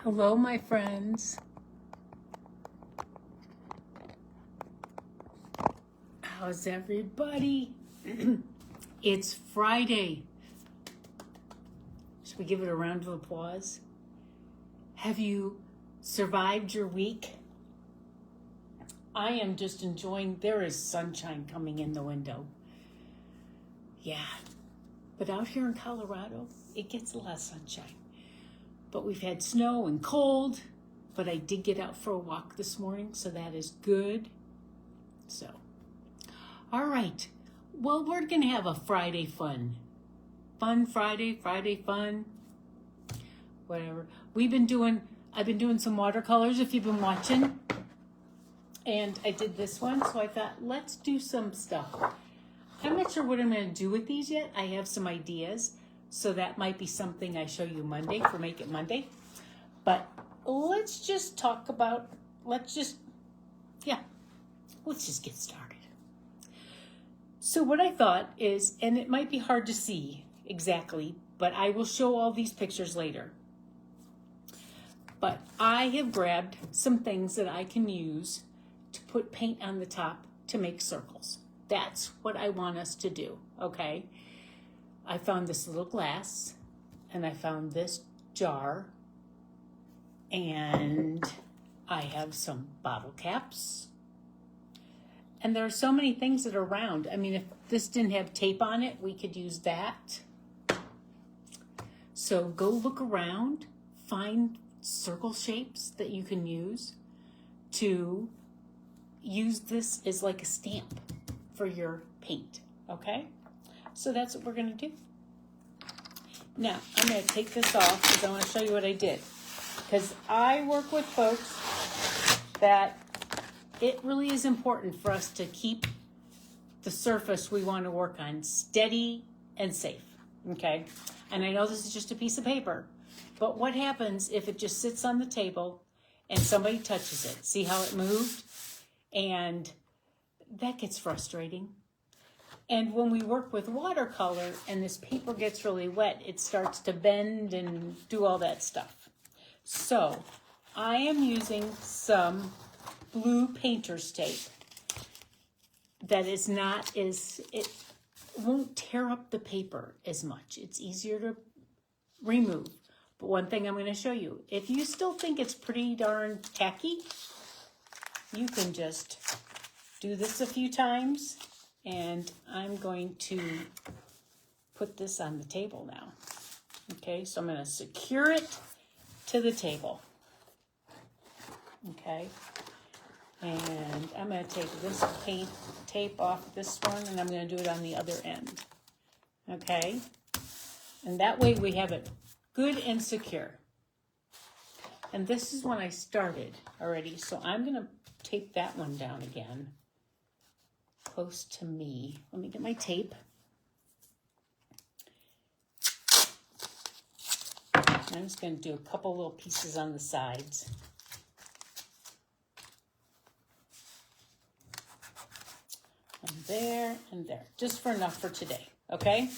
Hello, my friends. How's everybody? It's Friday. Should we give it a round of applause? Have you survived your week? I am just enjoying, there is sunshine coming in the window. Yeah, but out here in Colorado, it gets a lot of sunshine. But we've had snow and cold, but I did get out for a walk this morning, so that is good. So, all right. Well, we're going to have a Friday fun. Fun Friday, Friday fun, whatever. I've been doing some watercolors if you've been watching. And I did this one, so I thought, let's do some stuff. I'm not sure what I'm going to do with these yet. I have some ideas. So that might be something I show you Monday for Make It Monday. But let's just get started. So what I thought is, and it might be hard to see exactly, but I will show all these pictures later. But I have grabbed some things that I can use to put paint on the top to make circles. That's what I want us to do, okay? I found this little glass, and I found this jar, and I have some bottle caps. And there are so many things that are around. I mean, if this didn't have tape on it, we could use that. So go look around, find circle shapes that you can use to use this as like a stamp for your paint, okay? So that's what we're going to do. Now, I'm going to take this off because I want to show you what I did. Because I work with folks that it really is important for us to keep the surface we want to work on steady and safe, okay? And I know this is just a piece of paper, but what happens if it just sits on the table and somebody touches it? See how it moved? And that gets frustrating. And when we work with watercolor and this paper gets really wet, it starts to bend and do all that stuff. So I am using some blue painter's tape that is not as, it won't tear up the paper as much. It's easier to remove. But one thing I'm going to show you, if you still think it's pretty darn tacky, you can just do this a few times. And I'm going to put this on the table now. Okay, so I'm going to secure it to the table. Okay, and I'm going to take this paint tape off this one, and I'm going to do it on the other end. Okay, and that way we have it good and secure. And this is when I started already, so I'm going to tape that one down again. Close to me. Let me get my tape. I'm just going to do a couple little pieces on the sides. And there. Just for enough for today, okay?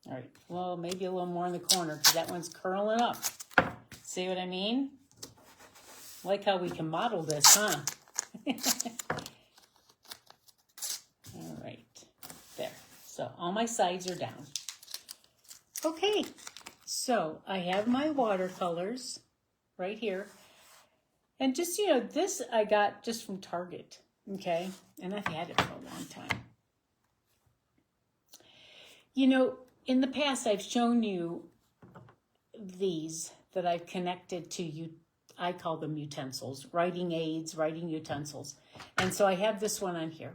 All right, well, maybe a little more in the corner because that one's curling up. See what I mean? Like how we can model this, huh? All right, there. So all my sides are down. Okay, so I have my watercolors right here. And just, you know, this I got just from Target, okay? And I've had it for a long time. You know, in the past I've shown you these that I've connected to you. I call them utensils, writing aids, writing utensils. And so I have this one on here.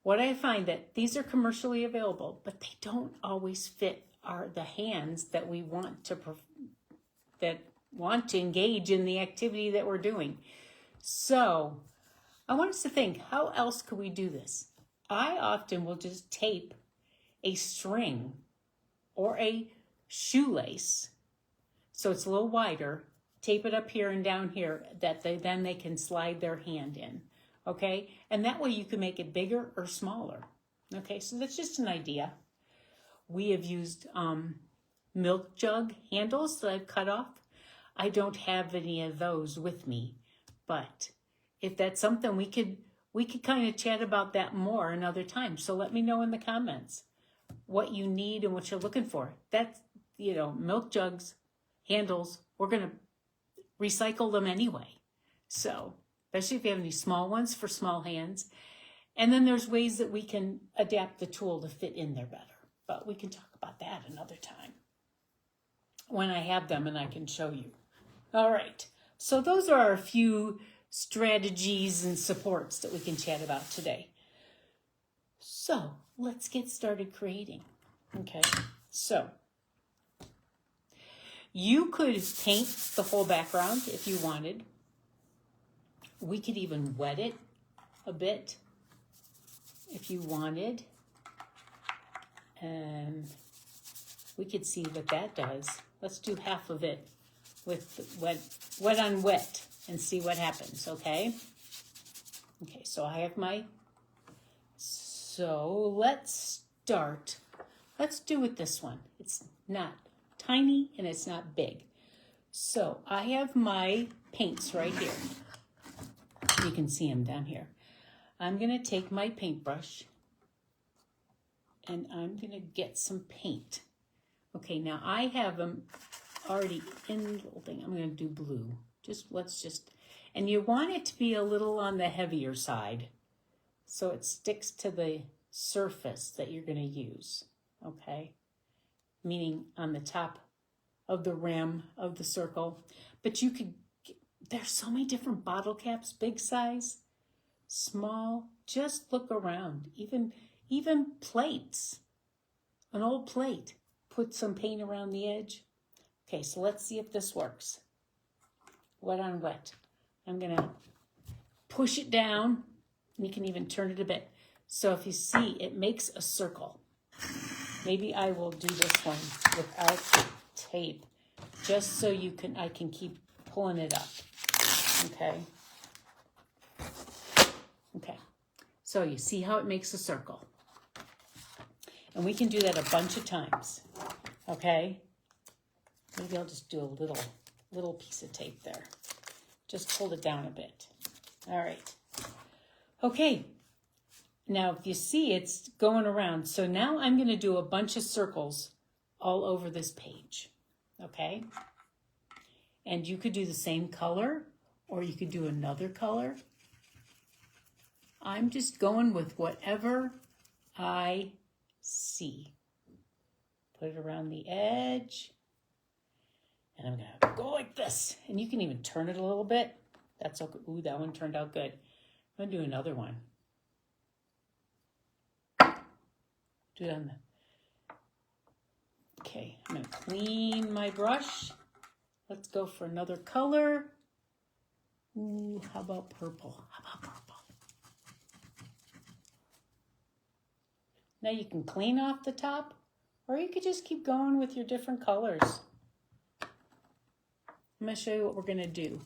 What I find that these are commercially available, but they don't always fit the hands that we want to engage in the activity that we're doing. So I want us to think, how else could we do this? I often will just tape a string or a shoelace, so it's a little wider, tape it up here and down here, that then they can slide their hand in, okay? And that way you can make it bigger or smaller, okay? So that's just an idea. We have used milk jug handles that I've cut off. I don't have any of those with me, but if that's something we could kind of chat about that more another time. So let me know in the comments what you need and what you're looking for. That's, milk jugs, handles, we're going to recycle them anyway. So, especially if you have any small ones for small hands. And then there's ways that we can adapt the tool to fit in there better. But we can talk about that another time when I have them and I can show you. All right. So those are a few strategies and supports that we can chat about today. So let's get started creating. Okay. So you could paint the whole background if you wanted. We could even wet it a bit if you wanted. And we could see what that does. Let's do half of it with wet on wet and see what happens, okay? Okay, so I have so let's start. Let's do with this one. It's not tiny and it's not big. So I have my paints right here. You can see them down here. I'm gonna take my paintbrush and I'm gonna get some paint. Okay, now I have them already in the little thing. I'm gonna do blue. And you want it to be a little on the heavier side so it sticks to the surface that you're gonna use, okay? Meaning on the top of the rim of the circle. But there's so many different bottle caps, big size, small. Just look around, even plates, an old plate. Put some paint around the edge. Okay, so let's see if this works. Wet on wet. I'm gonna push it down. You can even turn it a bit. So if you see, it makes a circle. Maybe I will do this one without tape, just so I can keep pulling it up. Okay. Okay. So you see how it makes a circle. And we can do that a bunch of times, okay? Maybe I'll just do a little piece of tape there. Just hold it down a bit. All right. Okay. Now, if you see, it's going around. So now I'm going to do a bunch of circles all over this page, okay? And you could do the same color, or you could do another color. I'm just going with whatever I see. Put it around the edge. And I'm going to go like this. And you can even turn it a little bit. That's okay. Ooh, that one turned out good. I'm going to do another one. Do it on the... Okay, I'm going to clean my brush. Let's go for another color. Ooh, how about purple? Now you can clean off the top, or you could just keep going with your different colors. I'm going to show you what we're going to do.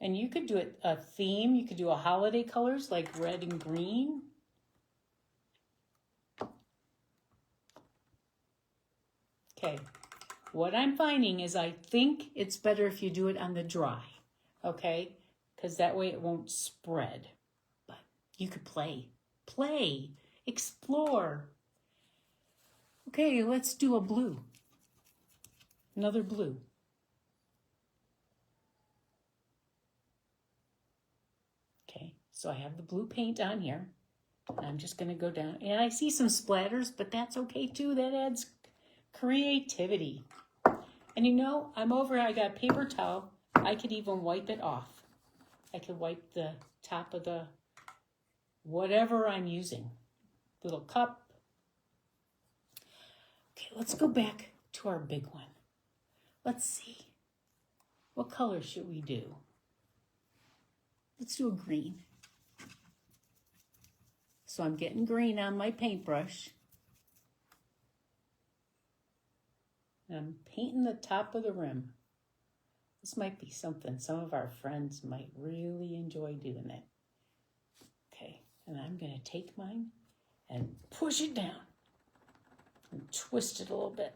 And you could do it a theme. You could do a holiday colors like red and green. Okay. What I'm finding is I think it's better if you do it on the dry. Okay? Because that way it won't spread. But you could play, explore. Okay, let's do a blue. Another blue. Okay, so I have the blue paint on here. I'm just going to go down. And I see some splatters, but that's okay too. That adds creativity. And I got a paper towel. I could even wipe it off. I could wipe the top of the whatever I'm using. Little cup. Okay, let's go back to our big one. Let's see. What color should we do? Let's do a green. So I'm getting green on my paintbrush. And I'm painting the top of the rim. This might be something some of our friends might really enjoy doing it. Okay, and I'm going to take mine and push it down and twist it a little bit.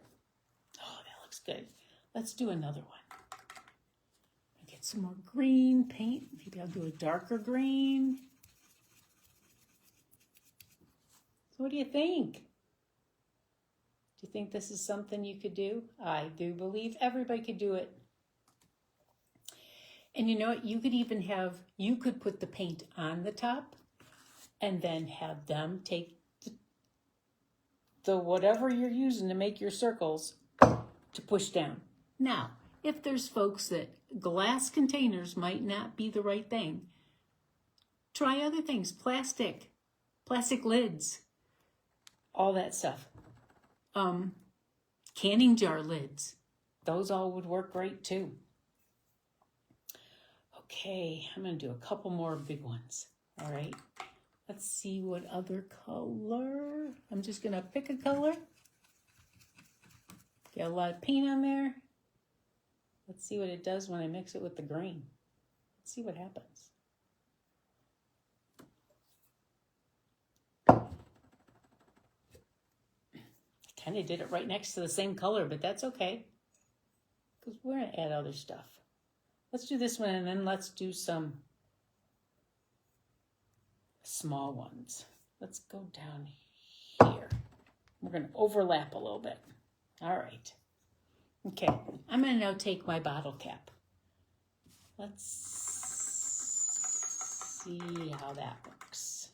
looks good. Let's do another one. Get some more green paint. Maybe I'll do a darker green. So what do you think? Do you think this is something you could do? I do believe everybody could do it. And you know what? You could even you could put the paint on the top and then have them take the whatever you're using to make your circles to push down. Now, if there's folks that glass containers might not be the right thing, try other things, plastic lids, all that stuff. Canning jar lids, those all would work great too. Okay, I'm going to do a couple more big ones. All right, let's see what other color. I'm just going to pick a color. Get a lot of paint on there. Let's see what it does when I mix it with the green. Let's see what happens. I kind of did it right next to the same color, but that's okay, because we're going to add other stuff. Let's do this one, and then let's do some small ones. Let's go down here. We're going to overlap a little bit. All right. Okay, I'm going to now take my bottle cap. Let's see how that works.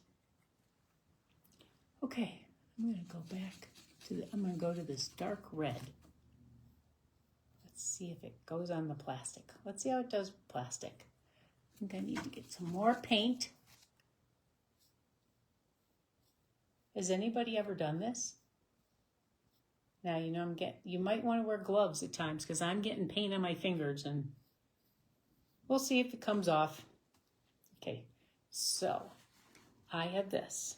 Okay, I'm going to go back to I'm going to go to this dark red. Let's see if it goes on the plastic. Let's see how it does with plastic. I think I need to get some more paint. Has anybody ever done this? Now, you know, you might want to wear gloves at times because I'm getting paint on my fingers, and we'll see if it comes off. Okay, so I have this.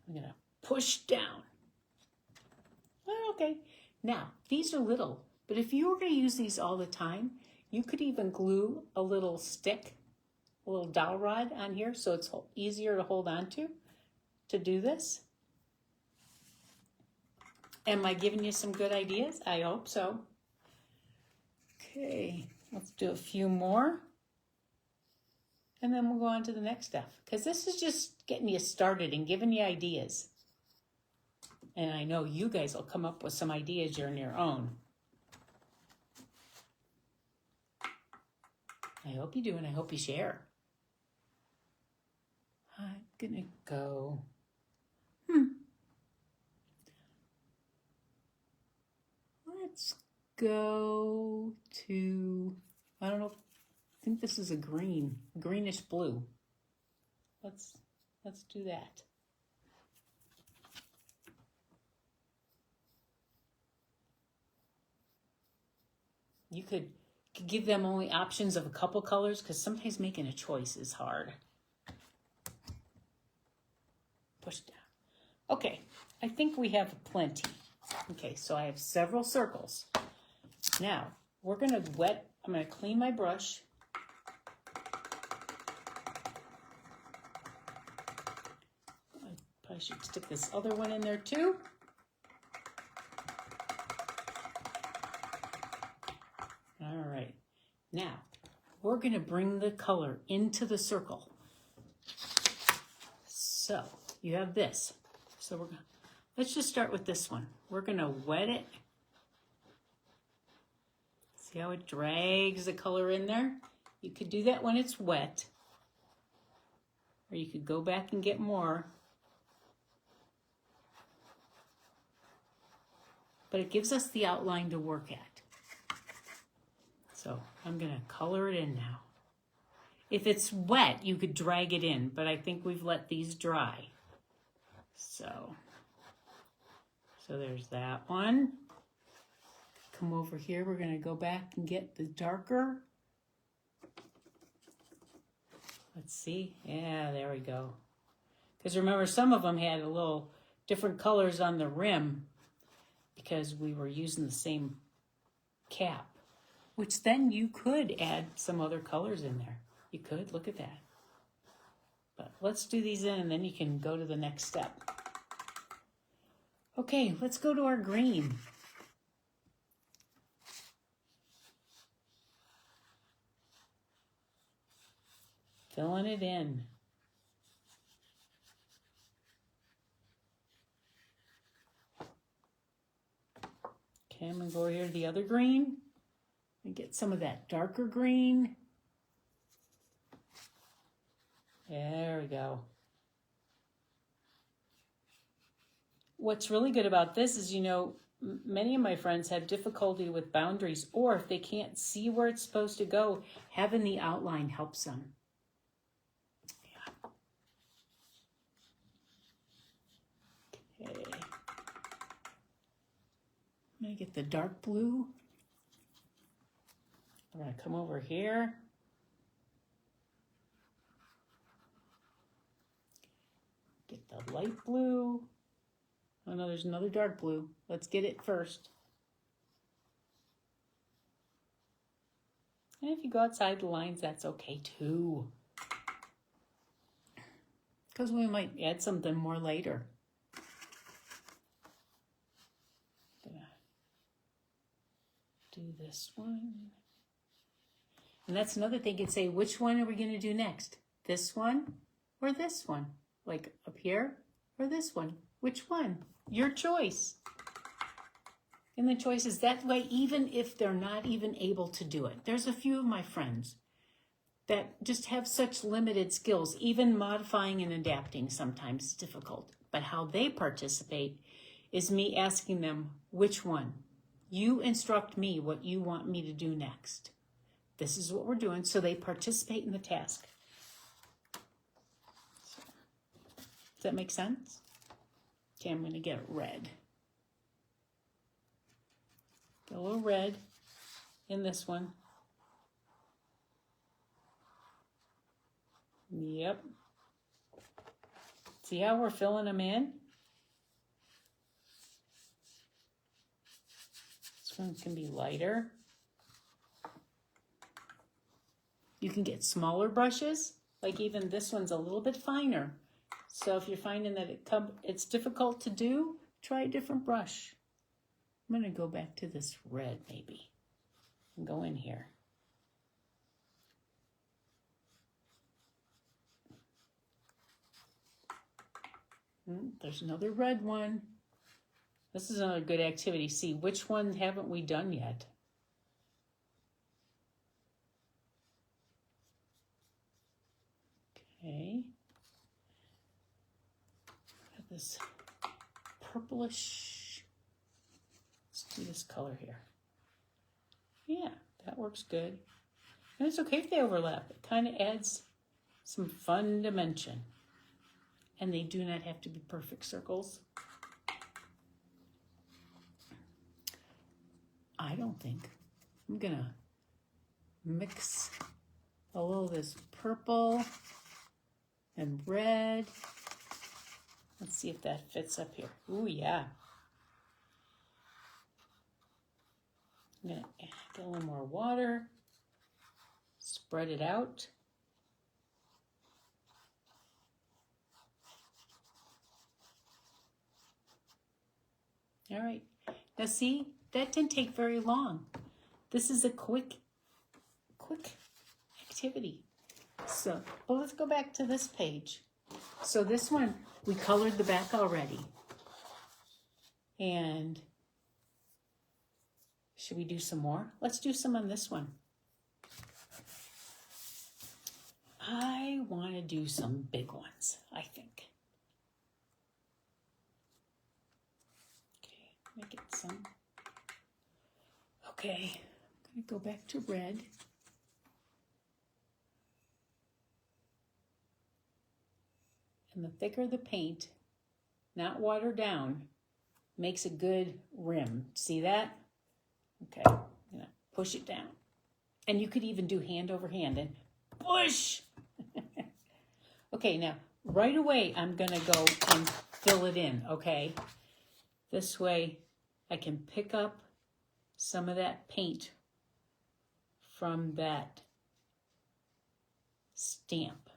I'm going to push down. Well, okay, now these are little, but if you were going to use these all the time, you could even glue a little stick, a little dowel rod on here so it's easier to hold on to do this. Am I giving you some good ideas? I hope so. Okay, let's do a few more. And then we'll go on to the next stuff, because this is just getting you started and giving you ideas. And I know you guys will come up with some ideas on your own. I hope you do, and I hope you share. I'm gonna go. Let's go to, I don't know, I think this is a greenish blue. Let's do that. You could give them only options of a couple colors, because sometimes making a choice is hard. Push down. Okay, I think we have plenty. Okay, so I have several circles. Now, we're going to I'm going to clean my brush. I probably should stick this other one in there too. All right, now we're going to bring the color into the circle. So you have this. So let's just start with this one. We're going to wet it. See how it drags the color in there? You could do that when it's wet, or you could go back and get more. But it gives us the outline to work at. So I'm going to color it in now. If it's wet, you could drag it in, but I think we've let these dry. So there's that one. Come over here, we're going to go back and get the darker. Let's see. Yeah, there we go. Because remember, some of them had a little different colors on the rim because we were using the same cap, which then you could add some other colors in there. You could, look at that. But let's do these in, and then you can go to the next step. Okay, let's go to our green. filling it in. Okay, I'm going to go over here to the other green and get some of that darker green. There we go. What's really good about this is, you know, many of my friends have difficulty with boundaries, or if they can't see where it's supposed to go, having the outline helps them. Yeah. Okay. I'm going to get the dark blue. I'm going to come over here. Get the light blue. Oh no, there's another dark blue. Let's get it first. And if you go outside the lines, that's okay too. Because we might add something more later. Gonna do this one. And that's another thing, you could say, which one are we going to do next? This one or this one? Like up here or this one? Which one? Your choice. And the choice is that way, even if they're not even able to do it. There's a few of my friends that just have such limited skills. Even modifying and adapting sometimes is difficult. But how they participate is me asking them, which one? You instruct me what you want me to do next. This is what we're doing. So they participate in the task. Does that make sense? Okay, I'm going to get red. Get a little red in this one. Yep. See how we're filling them in? This one can be lighter. You can get smaller brushes. Like even this one's a little bit finer. So if you're finding that it's difficult to do, try a different brush. I'm going to go back to this red maybe and go in here. There's another red one. This is another good activity. See, which one haven't we done yet? Okay. Got this purplish. Let's do this color here. Yeah, that works good. And it's okay if they overlap. It kind of adds some fun dimension. And they do not have to be perfect circles. I don't think. I'm gonna mix a little of this purple and red. Let's see if that fits up here. Ooh, yeah. I'm gonna get a little more water, spread it out. All right, now see, that didn't take very long. This is a quick activity. So, well, let's go back to this page. So this one, we colored the back already. And should we do some more? Let's do some on this one. I want to do some big ones, I think. Okay, let me get some. Okay, I'm going to go back to red. And the thicker the paint, not watered down, makes a good rim. See that? Okay, I'm going to push it down. And you could even do hand over hand and push. Okay, now right away I'm going to go and fill it in, okay? This way I can pick up some of that paint from that stamp.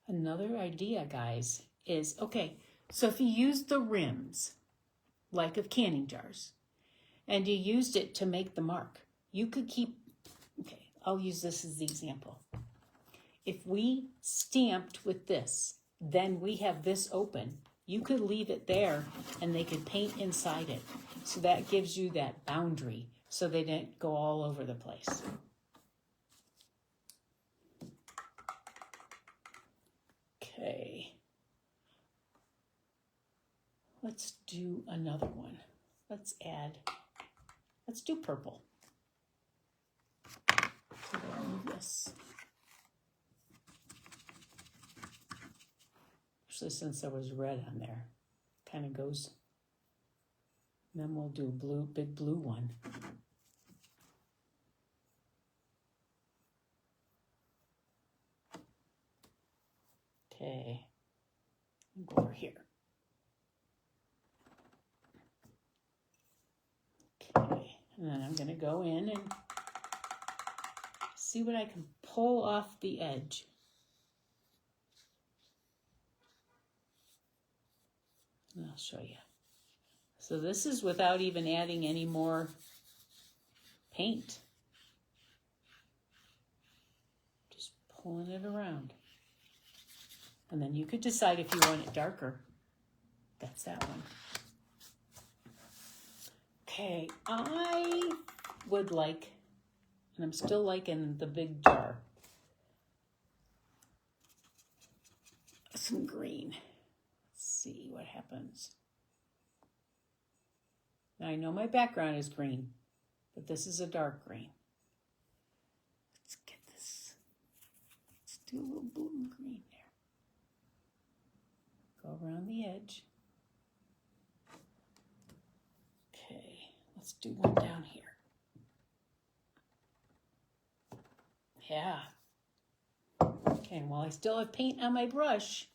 Another idea, guys, is, okay, So if you use the rims, like of canning jars, and you used it to make the mark, you could keep, okay, I'll use this as the example. If we stamped with this, then we have this open, you could leave it there and they could paint inside it. So that gives you that boundary so they didn't go all over the place. Okay. Let's do another one. Let's do purple. So we'll move this. Actually, since there was red on there, kind of goes. And then we'll do blue, big blue one. Okay, go over here. Okay, and then I'm gonna go in and see what I can pull off the edge. And I'll show you. So this is without even adding any more paint. Just pulling it around. And then you could decide if you want it darker. That's that one. Okay, I would like, and I'm still liking the big jar, some green. Let's see what happens. Now I know my background is green, but this is a dark green. Let's get this. Let's do a little blue and green there. Go around the edge. Okay, let's do one down here. Yeah. Okay, and while I still have paint on my brush,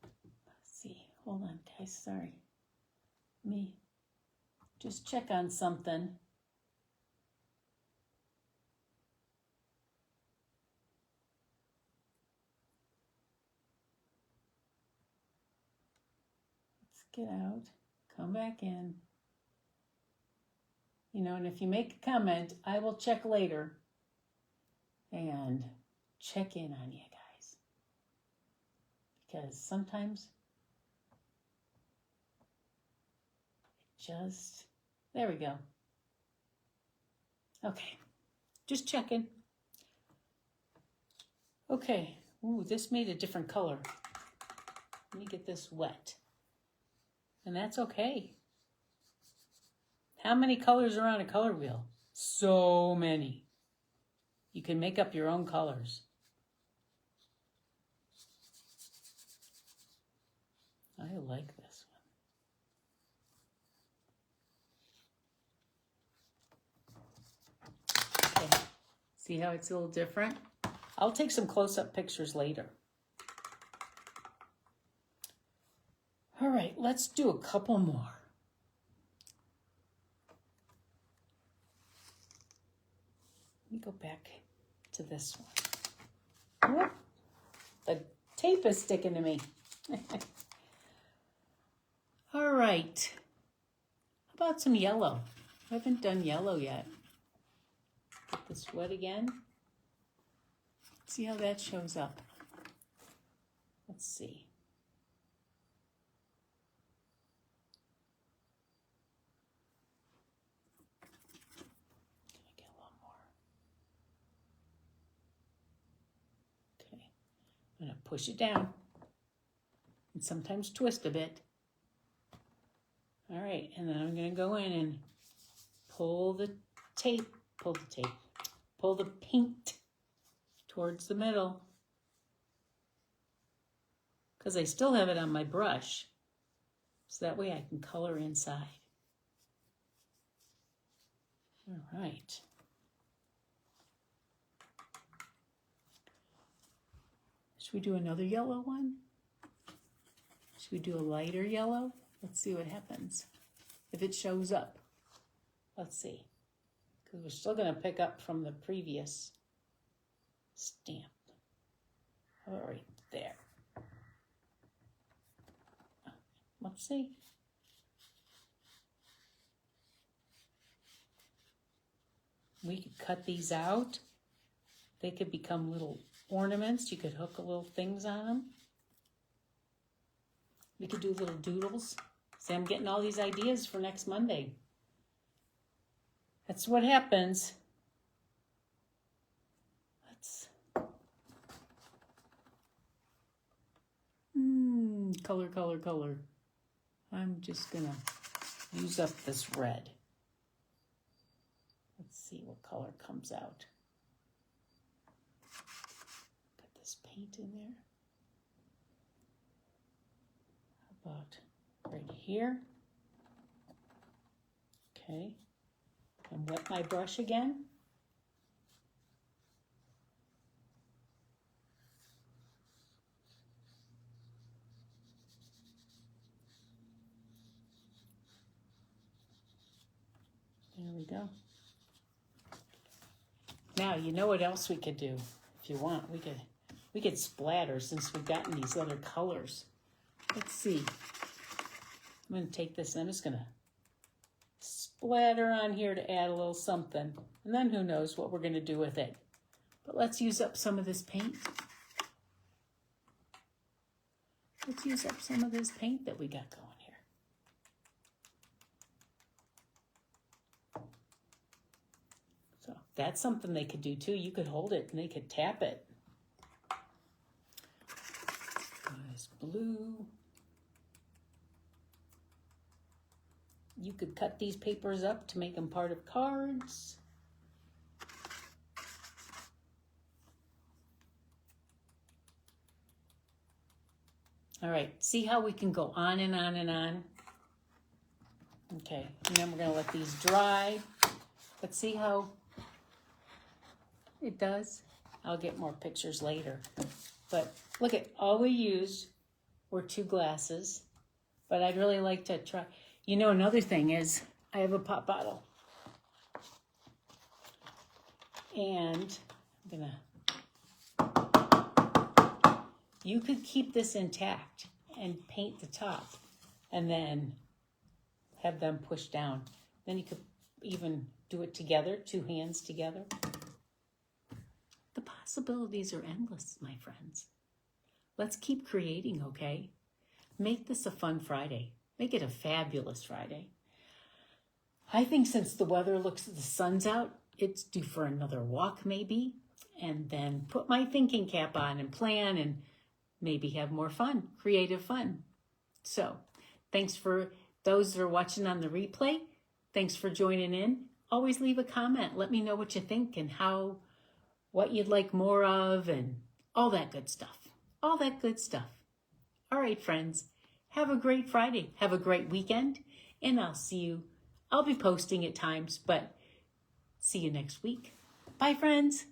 let's see. Hold on, guys, sorry. Let me just check on something. Get out, come back in. You know, and if you make a comment, I will check later and check in on you guys. Because sometimes it just, there we go. Okay, just checking. Okay, ooh, this made a different color. Let me get this wet. And that's okay. How many colors are on a color wheel? So many. You can make up your own colors. I like this one. Okay. See how it's a little different? I'll take some close-up pictures later. All right, let's do a couple more. Let me go back to this one. Whoop. The tape is sticking to me. All right. How about some yellow? I haven't done yellow yet. Get this wet again. See how that shows up. Let's see. I'm going to push it down and sometimes twist a bit. All right, and then I'm going to go in and pull the paint towards the middle because I still have it on my brush. So that way I can color inside. All right. Should we do another yellow one? Should we do a lighter yellow? Let's see what happens. If it shows up. Let's see. Because we're still going to pick up from the previous stamp. All right, there. Let's see. We could cut these out. They could become little ornaments. You could hook little things on them. We could do little doodles. See, I'm getting all these ideas for next Monday. That's what happens. Let's... color, color, color. I'm just gonna use up this red. Let's see what color comes out. Got this paint in there. How about right here? Okay. And wet my brush again. There we go. Now, you know what else we could do? If you want, we could splatter since we've gotten these other colors. Let's see. I'm going to take this and I'm just going to splatter on here to add a little something. And then who knows what we're going to do with it. But let's use up some of this paint. Let's use up some of this paint that we got going here. So that's something they could do too. You could hold it and they could tap it. Nice blue. You could cut these papers up to make them part of cards. All right, see how we can go on and on and on? Okay, and then we're gonna let these dry. Let's see how it does. I'll get more pictures later. But look at, all we used were 2 glasses, but I'd really like to try. You know, another thing is I have a pop bottle. And I'm gonna, you could keep this intact and paint the top and then have them pushed down. Then you could even do it together, 2 hands together. The possibilities are endless, my friends. Let's keep creating, okay? Make this a fun Friday. Make it a fabulous Friday. I think since the weather looks, the sun's out, it's due for another walk maybe, and then put my thinking cap on and plan and maybe have more fun, creative fun. So thanks for those that are watching on the replay. Thanks for joining in. Always leave a comment. Let me know what you think and what you'd like more of and all that good stuff. All that good stuff. All right, friends. Have a great Friday. Have a great weekend. And I'll see you. I'll be posting at times, but see you next week. Bye, friends.